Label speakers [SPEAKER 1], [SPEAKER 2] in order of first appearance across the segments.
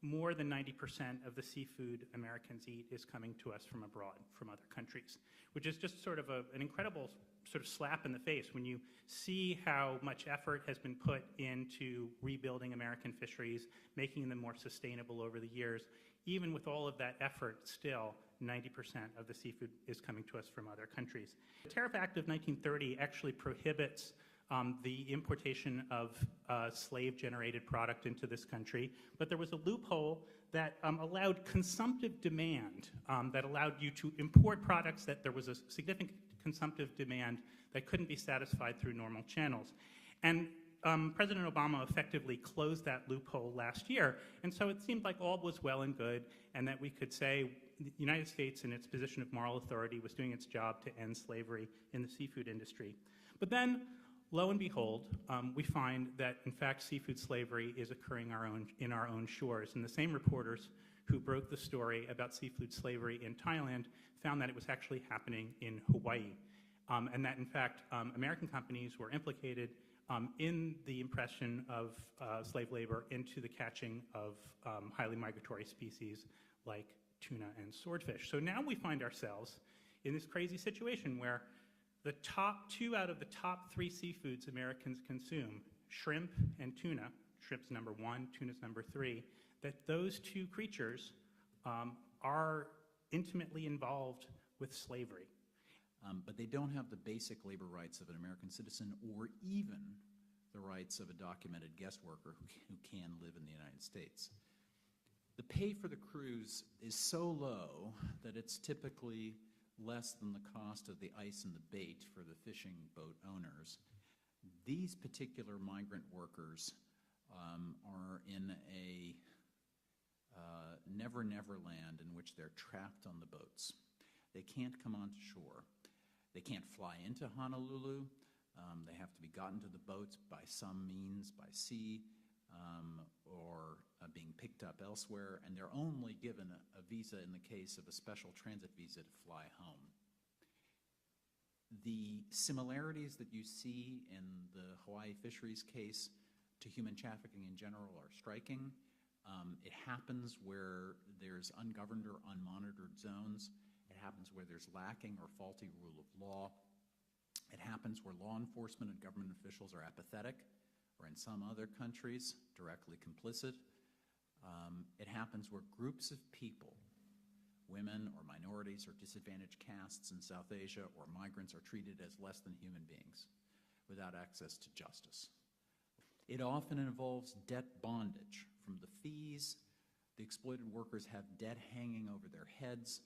[SPEAKER 1] more than 90% of the seafood Americans eat is coming to us from abroad, from other countries, which is just sort of an incredible sort of slap in the face when you see how much effort has been put into rebuilding American fisheries, making them more sustainable over the years. Even with all of that effort, still 90% of the seafood is coming to us from other countries. The Tariff Act of 1930 actually prohibits the importation of slave-generated product into this country, but there was a loophole that allowed consumptive demand, that allowed you to import products that there was a significant consumptive demand that couldn't be satisfied through normal channels. And President Obama effectively closed that loophole last year, and so it seemed like all was well and good, and that we could say the United States, in its position of moral authority, was doing its job to end slavery in the seafood industry. But then, lo and behold, we find that, in fact, seafood slavery is occurring in our own shores. And the same reporters who broke the story about seafood slavery in Thailand found that it was actually happening in Hawaii. And that, in fact, American companies were implicated in the impression of slave labor into the catching of highly migratory species like tuna and swordfish. So now we find ourselves in this crazy situation where the top 2 out of the top 3 seafoods Americans consume, shrimp and tuna, shrimp's number 1, tuna's number 3, that those 2 creatures are intimately involved with slavery.
[SPEAKER 2] But they don't have the basic labor rights of an American citizen or even the rights of a documented guest worker who can live in the United States. The pay for the cruise is so low that it's typically less than the cost of the ice and the bait for the fishing boat owners. These particular migrant workers are in a never-never land in which they're trapped on the boats. They can't come onto shore. They can't fly into Honolulu. They have to be gotten to the boats by some means, by sea, or being picked up elsewhere, and they're only given a visa in the case of a special transit visa to fly home. The similarities that you see in the Hawaii fisheries case to human trafficking in general are striking. It happens where there's ungoverned or unmonitored zones. It happens where there's lacking or faulty rule of law. It happens where law enforcement and government officials are apathetic, or in some other countries, directly complicit. It happens where groups of people, women or minorities or disadvantaged castes in South Asia or migrants, are treated as less than human beings without access to justice. It often involves debt bondage. From the fees, the exploited workers have debt hanging over their heads.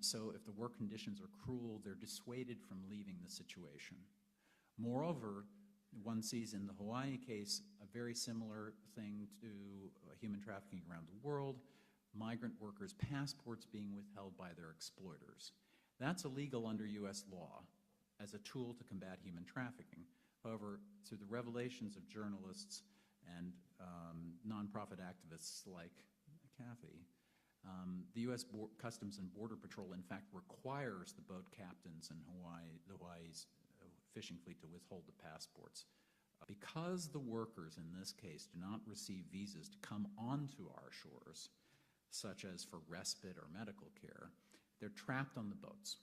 [SPEAKER 2] So if the work conditions are cruel, they're dissuaded from leaving the situation. Moreover, one sees in the Hawaii case a very similar thing to human trafficking around the world, migrant workers' passports being withheld by their exploiters. That's illegal under U.S. law as a tool to combat human trafficking. However, through the revelations of journalists and nonprofit activists like Kathy, the U.S. Customs and Border Patrol, in fact, requires the boat captains in Hawaii's fishing fleet to withhold the passports. Because the workers in this case do not receive visas to come onto our shores, such as for respite or medical care, they're trapped on the boats,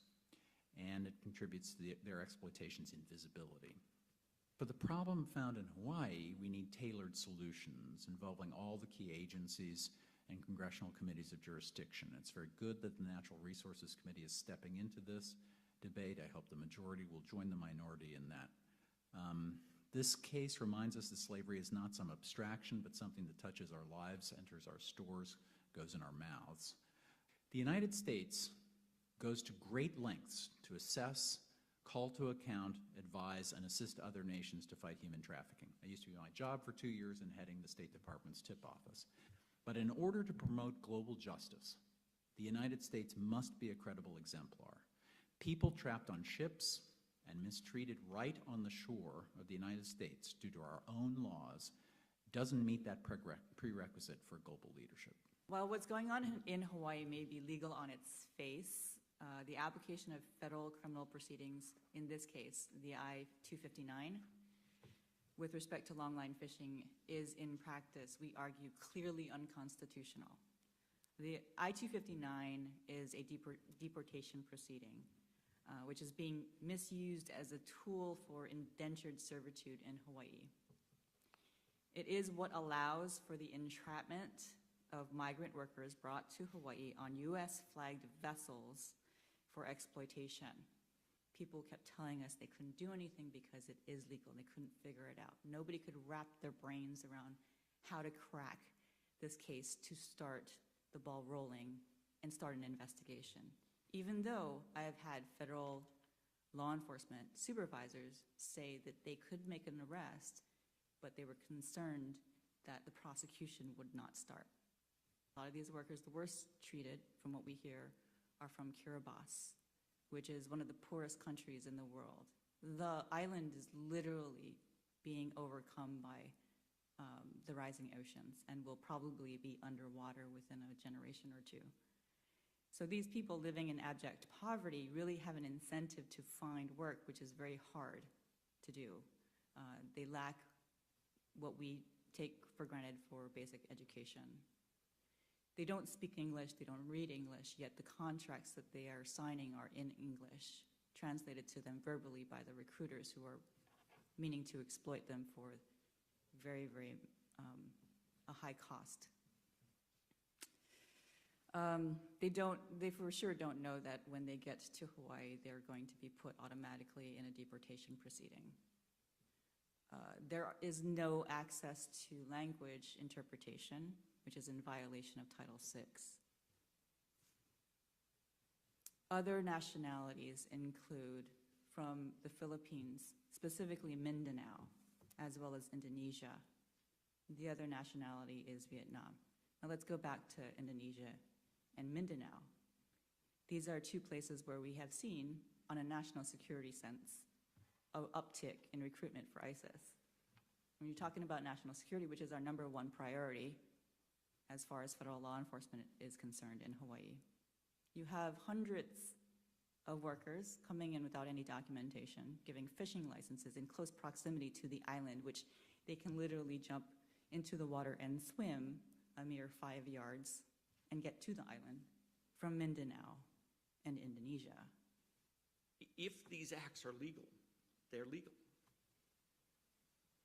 [SPEAKER 2] and it contributes to their exploitation's invisibility. For the problem found in Hawaii, we need tailored solutions involving all the key agencies and congressional committees of jurisdiction. It's very good that the Natural Resources Committee is stepping into this debate. I hope the majority will join the minority in that. This case reminds us that slavery is not some abstraction, but something that touches our lives, enters our stores, goes in our mouths. The United States goes to great lengths to assess, call to account, advise, and assist other nations to fight human trafficking. I used to be my job for 2 years in heading the State Department's TIP office. But in order to promote global justice, the United States must be a credible exemplar. People trapped on ships and mistreated right on the shore of the United States due to our own laws doesn't meet that prerequisite for global leadership.
[SPEAKER 3] While what's going on in Hawaii may be legal on its face, the application of federal criminal proceedings, in this case, the I-259, with respect to longline fishing is, in practice, we argue, clearly unconstitutional. The I-259 is a deportation proceeding, which is being misused as a tool for indentured servitude in Hawaii. It is what allows for the entrapment of migrant workers brought to Hawaii on U.S.-flagged vessels for exploitation. People kept telling us they couldn't do anything because it is legal. They couldn't figure it out. Nobody could wrap their brains around how to crack this case to start the ball rolling and start an investigation. Even though I have had federal law enforcement supervisors say that they could make an arrest, but they were concerned that the prosecution would not start. A lot of these workers, the worst treated, from what we hear, are from Kiribati, which is one of the poorest countries in the world. The island is literally being overcome by the rising oceans and will probably be underwater within a generation or two. So these people living in abject poverty really have an incentive to find work, which is very hard to do. They lack what we take for granted for basic education. They don't speak English, they don't read English, yet the contracts that they are signing are in English, translated to them verbally by the recruiters who are meaning to exploit them for very, very a high cost. They for sure don't know that when they get to Hawaii, they're going to be put automatically in a deportation proceeding. There is no access to language interpretation, which is in violation of Title VI. Other nationalities include from the Philippines, specifically Mindanao, as well as Indonesia. The other nationality is Vietnam. Now let's go back to Indonesia and Mindanao. These are two places where we have seen, on a national security sense, an uptick in recruitment for ISIS. When you're talking about national security, which is our #1 priority as far as federal law enforcement is concerned in Hawaii, you have hundreds of workers coming in without any documentation, giving fishing licenses in close proximity to the island, which they can literally jump into the water and swim a mere 5 yards and get to the island from Mindanao and Indonesia.
[SPEAKER 4] If these acts are legal, they're legal.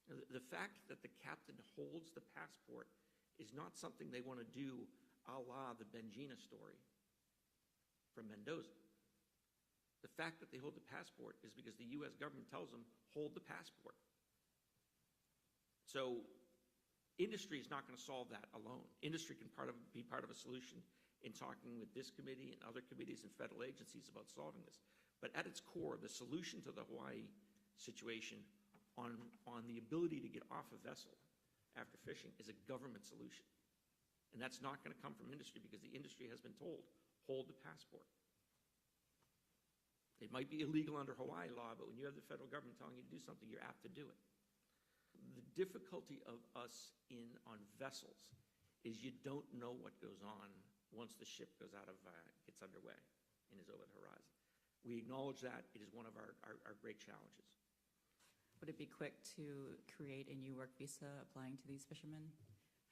[SPEAKER 4] The fact that the captain holds the passport is not something they want to do a la the Benjina story from Mendoza. The fact that they hold the passport is because the U.S. government tells them, hold the passport. So industry is not going to solve that alone. Industry can be part of a solution in talking with this committee and other committees and federal agencies about solving this. But at its core, the solution to the Hawaii situation on the ability to get off a vessel after fishing is a government solution. And that's not going to come from industry because the industry has been told, hold the passport. It might be illegal under Hawaii law, but when you have the federal government telling you to do something, you're apt to do it. The difficulty of us on vessels is you don't know what goes on once the ship gets underway and is over the horizon. We acknowledge that. It is one of our great challenges.
[SPEAKER 3] Would it be quick to create a new work visa applying to these fishermen?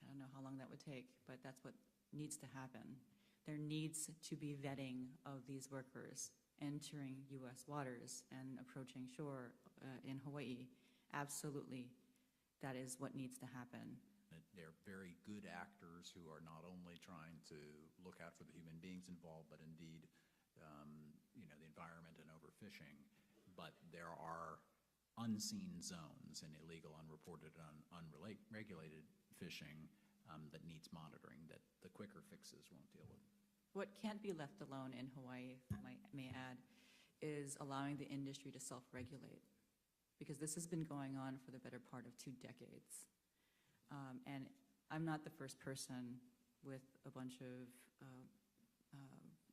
[SPEAKER 3] I don't know how long that would take, but that's what needs to happen. There needs to be vetting of these workers entering U.S. waters and approaching shore in Hawaii. Absolutely, that is what needs to happen.
[SPEAKER 2] They're very good actors who are not only trying to look out for the human beings involved, but indeed, the environment and overfishing. But there are unseen zones in illegal, unreported, and unregulated fishing that needs monitoring that the quicker fixes won't deal with.
[SPEAKER 3] What can't be left alone in Hawaii, if I may add, is allowing the industry to self-regulate, because this has been going on for the better part of 2 decades. And I'm not the first person with a bunch of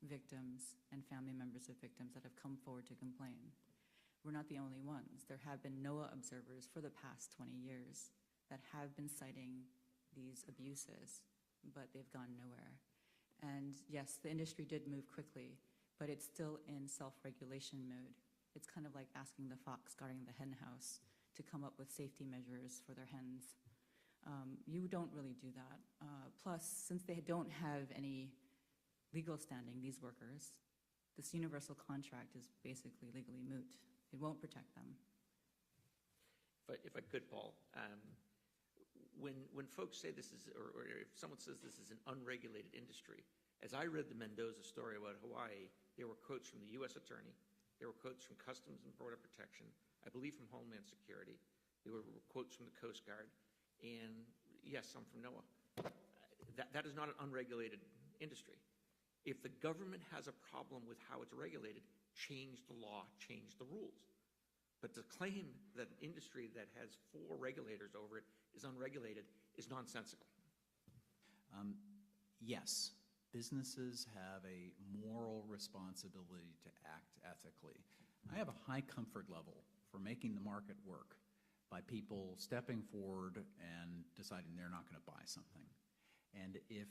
[SPEAKER 3] victims and family members of victims that have come forward to complain. We're not the only ones. There have been NOAA observers for the past 20 years that have been citing these abuses, but they've gone nowhere. And yes, the industry did move quickly, but it's still in self-regulation mode. It's kind of like asking the fox guarding the hen house to come up with safety measures for their hens. You don't really do that. Plus, since they don't have any legal standing, these workers, this universal contract is basically legally moot. It won't protect them.
[SPEAKER 4] If I could, Paul, when folks say this is, or if someone says this is an unregulated industry, as I read the Mendoza story about Hawaii, there were quotes from the U.S. Attorney, there were quotes from Customs and Border Protection, I believe from Homeland Security, there were quotes from the Coast Guard, and yes, some from NOAA. That is not an unregulated industry. If the government has a problem with how it's regulated, change the law, change the rules. But to claim that an industry that has 4 regulators over it is unregulated is nonsensical.
[SPEAKER 2] Yes, businesses have a moral responsibility to act ethically. I have a high comfort level for making the market work by people stepping forward and deciding they're not going to buy something. And if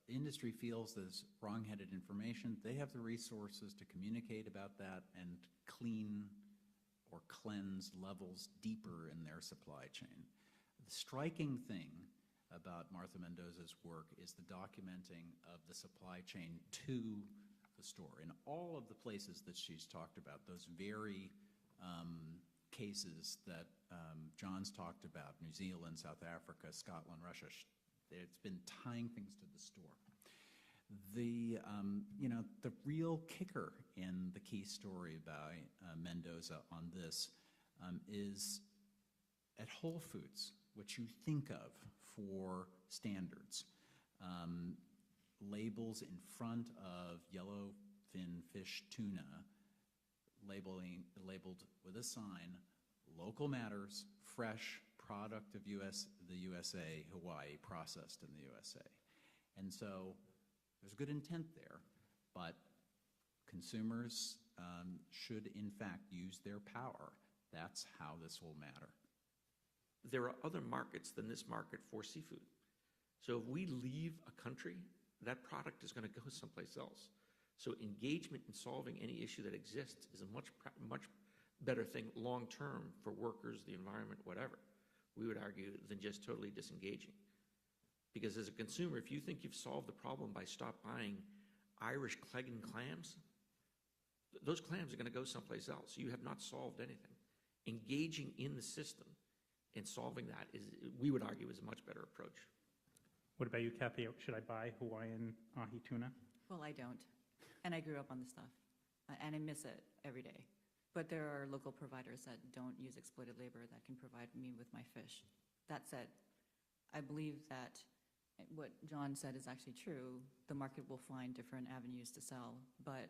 [SPEAKER 2] industry feels there's wrong-headed information, they have the resources to communicate about that and clean or cleanse levels deeper in their supply chain. The striking thing about Martha Mendoza's work is the documenting of the supply chain to the store. In all of the places that she's talked about, those very cases that John's talked about, New Zealand, South Africa, Scotland, Russia, it's been tying things to the store. The real kicker in the key story by Mendoza on this is at Whole Foods, what you think of for standards. Labels in front of yellowfin fish tuna labeled with a sign, local matters, fresh, product of the USA, Hawaii, processed in the USA. And so there's good intent there, but consumers should in fact use their power. That's how this will matter.
[SPEAKER 4] There are other markets than this market for seafood. So if we leave a country, that product is going to go someplace else. So engagement in solving any issue that exists is a much better thing long-term for workers, the environment, whatever, we would argue, than just totally disengaging. Because as a consumer, if you think you've solved the problem by stop buying Irish Cleggan clams, those clams are going to go someplace else. You have not solved anything. Engaging in the system and solving that is, we would argue, is a much better approach.
[SPEAKER 1] What about you, Kathy? Should I buy Hawaiian ahi tuna?
[SPEAKER 3] Well, I don't. And I grew up on the stuff. And I miss it every day. But there are local providers that don't use exploited labor that can provide me with my fish. That said, I believe that what John said is actually true. The market will find different avenues to sell, but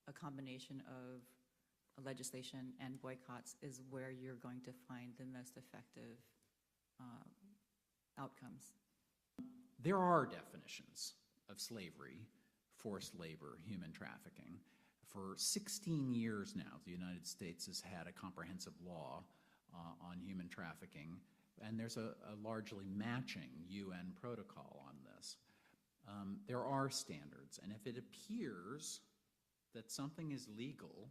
[SPEAKER 3] a combination of legislation and boycotts is where you're going to find the most effective outcomes.
[SPEAKER 2] There are definitions of slavery, forced labor, human trafficking. For 16 years now, the United States has had a comprehensive law on human trafficking, and there's a largely matching UN protocol on this. There are standards, and if it appears that something is legal,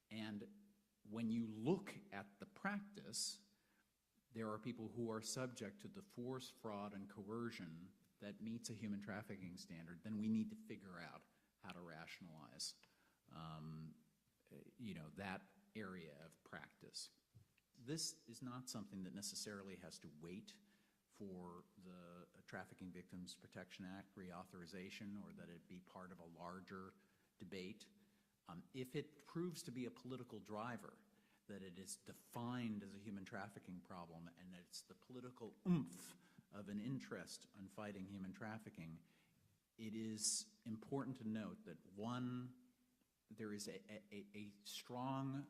[SPEAKER 2] and when you look at the practice, there are people who are subject to the force, fraud, and coercion that meets a human trafficking standard, then we need to figure out how to rationalize that area of practice. This is not something that necessarily has to wait for the Trafficking Victims Protection Act reauthorization or that it be part of a larger debate. If it proves to be a political driver, that it is defined as a human trafficking problem and that it's the political oomph of an interest in fighting human trafficking, it is important to note that, one, there is a strong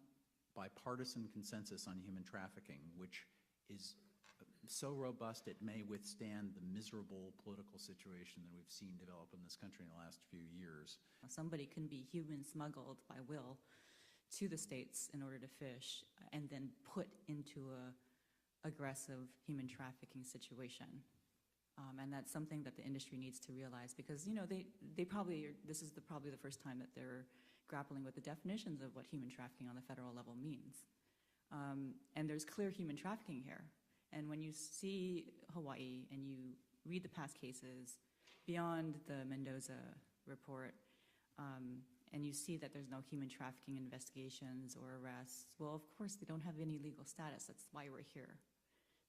[SPEAKER 2] bipartisan consensus on human trafficking, which is so robust it may withstand the miserable political situation that we've seen develop in this country in the last few years.
[SPEAKER 3] Somebody can be human smuggled by will to the States in order to fish and then put into a aggressive human trafficking situation. And that's something that the industry needs to realize because, they probably, this is probably the first time that they're grappling with the definitions of what human trafficking on the federal level means. And there's clear human trafficking here. And when you see Hawaii and you read the past cases beyond the Mendoza report, and you see that there's no human trafficking investigations or arrests, well, of course, they don't have any legal status. That's why we're here,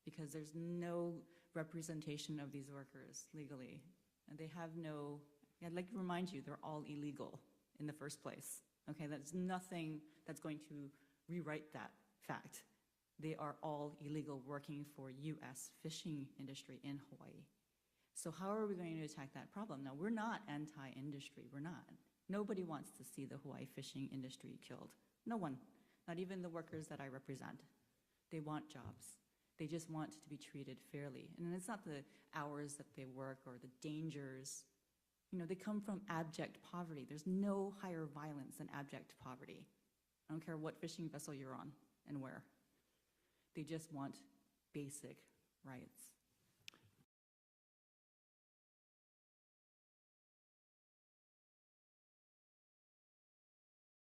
[SPEAKER 3] because there's no representation of these workers legally. And they have no, I'd like to remind you, they're all illegal in the first place. Okay, that's nothing that's going to rewrite that fact. They are all illegal working for U.S. fishing industry in Hawaii. So how are we going to attack that problem? Now, we're not anti-industry, we're not. Nobody wants to see the Hawaii fishing industry killed. No one, not even the workers that I represent. They want jobs. They just want to be treated fairly. And it's not the hours that they work or the dangers. You know, they come from abject poverty. There's no higher violence than abject poverty. I don't care what fishing vessel you're on and where. They just want basic rights.